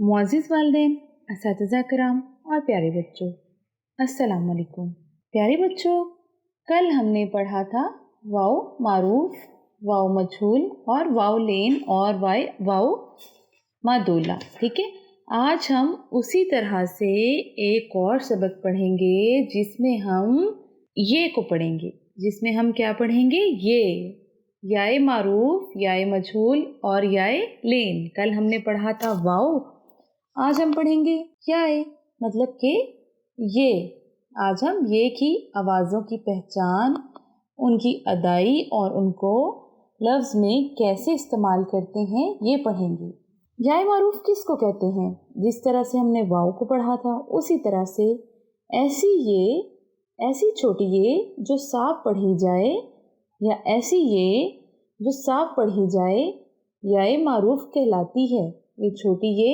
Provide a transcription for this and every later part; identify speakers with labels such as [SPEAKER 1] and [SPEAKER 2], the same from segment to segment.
[SPEAKER 1] मुअज़्ज़िज़ वालिदैन, असातिज़ा किराम और प्यारे बच्चों, अस्सलाम वालेकुम। प्यारे बच्चों, कल हमने पढ़ा था वाव मारूफ, वाव मजहूल और वाव लेन और वाव मादूला। ठीक है, आज हम उसी तरह से एक और सबक पढ़ेंगे जिसमें हम ये को पढ़ेंगे, जिसमें हम क्या पढ़ेंगे? ये याए मारूफ, याए मजहूल और याए लेन। कल हमने पढ़ा था वाव, आज हम पढ़ेंगे याए, मतलब कि ये। आज हम ये की आवाज़ों की पहचान, उनकी अदाई और उनको लफ्ज़ में कैसे इस्तेमाल करते हैं ये पढ़ेंगे। याए मारूफ किसको कहते हैं? जिस तरह से हमने वाव को पढ़ा था उसी तरह से ऐसी छोटी ये जो साफ पढ़ी जाए, या ऐसी ये जो साफ पढ़ी जाए, याए मारूफ कहलाती है। ये छोटी ये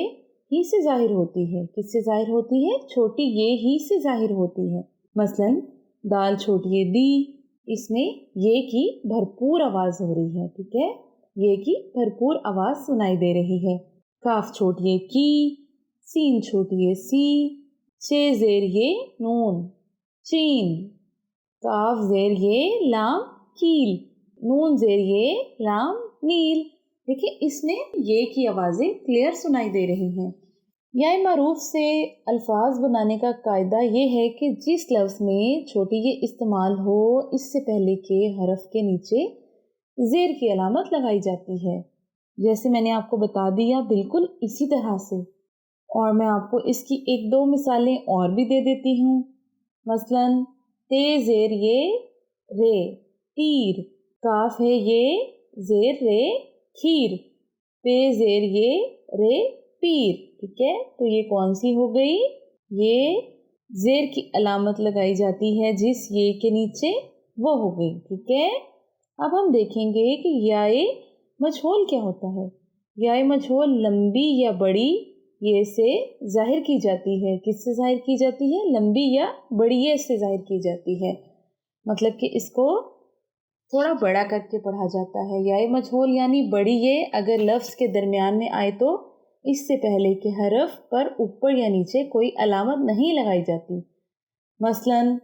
[SPEAKER 1] ही से जाहिर होती है। किससे जाहिर होती है? छोटी ये ही से जाहिर होती है। मसलन दाल छोटी ये दी, इसमें ये की भरपूर आवाज़ हो रही है। ठीक है, ये की भरपूर आवाज़ सुनाई दे रही है। काफ छोटी ये की, सीन छोटी ये सी, चे जेर ये नून चीन, काफ जेर ये लाम कील, नून जेर ये लाम नील। देखिए, इसमें ये की आवाज़ें क्लियर सुनाई दे रही हैं। याए मारूफ से अल्फाज बनाने का कायदा ये है कि जिस लफ्ज़ में छोटी ये इस्तेमाल हो, इससे पहले के हरफ के नीचे ज़ेर की अलामत लगाई जाती है। जैसे मैंने आपको बता दिया, बिल्कुल इसी तरह से। और मैं आपको इसकी एक दो मिसालें और भी दे देती हूँ। मसलन ते ज़ेर ये रे तीर, काफ है ये ज़ेर रे खीर, पे ज़ेर ये रे पीर। ठीक है, तो ये कौन सी हो गई? ये ज़ेर की अलामत लगाई जाती है जिस ये के नीचे, वो हो गई। ठीक है, अब हम देखेंगे कि याए मजहूल क्या होता है। याए मजहूल लंबी या बड़ी ये से जाहिर की जाती है। किससे जाहिर की जाती है? लंबी या बड़ी ये से जाहिर की जाती है। मतलब कि इसको थोड़ा बड़ा करके पढ़ा जाता है। याए मजहूल यानी बड़ी ये अगर लफ्ज़ के दरमियान में आए तो इससे पहले के हरफ पर ऊपर या नीचे कोई अलामत नहीं लगाई जाती। मसलन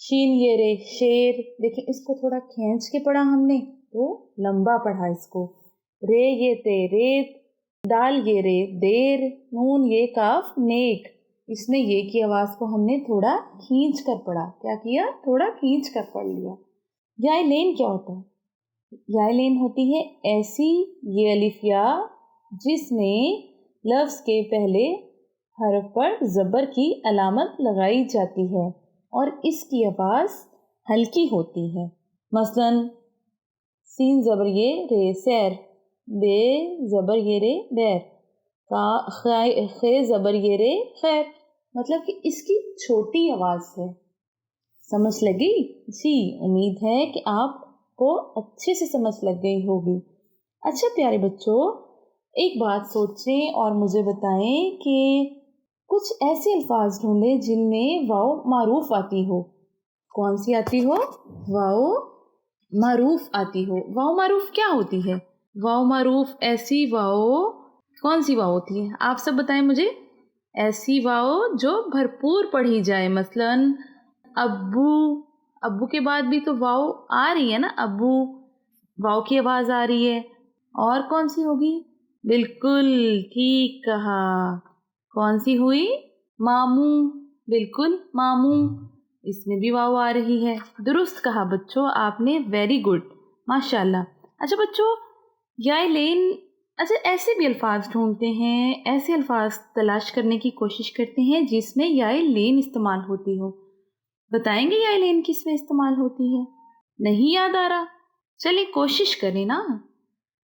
[SPEAKER 1] शीन ये रे शेर, देखिए इसको थोड़ा खींच के पढ़ा हमने तो लंबा पढ़ा इसको। रे ये ते रेत, दाल ये रे देर, नून ये काफ नेक, इसमें ये की आवाज़ को हमने थोड़ा खींच कर पढ़ा। क्या किया? थोड़ा खींच कर पढ़ लिया। याए लेन क्या होता है? याए लेन होती है ऐसी ये अलिफ या जिसमें लफ्ज़ के पहले हरफ पर ज़बर की अलामत लगाई जाती है और इसकी आवाज़ हल्की होती है। मसलन सीन ज़बर ये रे सैर, बे ज़बर ये रे बैर, खे ज़बर ये रे खैर, मतलब कि इसकी छोटी आवाज़ है। समझ लगी जी? उम्मीद है कि आपको अच्छे से समझ लग गई होगी। अच्छा प्यारे बच्चों, एक बात सोचें और मुझे बताएं कि कुछ ऐसे अल्फाज ढूंढें जिनमें वाव मारूफ आती हो। कौन सी आती हो? वाव मारूफ आती हो। वाव मारूफ क्या होती है? वाव मारूफ ऐसी वाव, कौन सी वाव होती है? आप सब बताएं मुझे। ऐसी वाव जो भरपूर पढ़ी जाए। मसलन अब्बू, अब्बू के बाद भी तो वाव आ रही है ना, अब्बू वाव की आवाज़ आ रही है। और कौन सी होगी? बिल्कुल ठीक कहा। कौन सी हुई? मामू, बिल्कुल मामू, इसमें भी वाव आ रही है। दुरुस्त कहा बच्चों आपने, वेरी गुड, माशाल्लाह। अच्छा बच्चों, याए लेन, अच्छा ऐसे भी अल्फाज ढूंढते हैं, ऐसे अल्फाज तलाश करने की कोशिश करते हैं जिसमें याए लेन इस्तेमाल होती हो। बताएंगे याए लेन किस में इस्तेमाल होती है? नहीं याद आ रहा? चलिए कोशिश करें ना।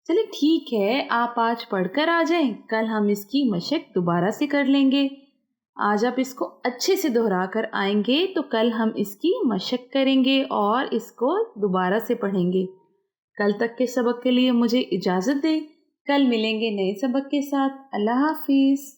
[SPEAKER 1] चलिए ठीक है, आप आज पढ़कर आ जाएं, कल हम इसकी मशक दोबारा से कर लेंगे। आज आप इसको अच्छे से दोहरा कर आएंगे तो कल हम इसकी मशक करेंगे और इसको दोबारा से पढ़ेंगे। कल तक के सबक के लिए मुझे इजाज़त दें। कल मिलेंगे नए सबक के साथ। अल्लाह हाफिज़।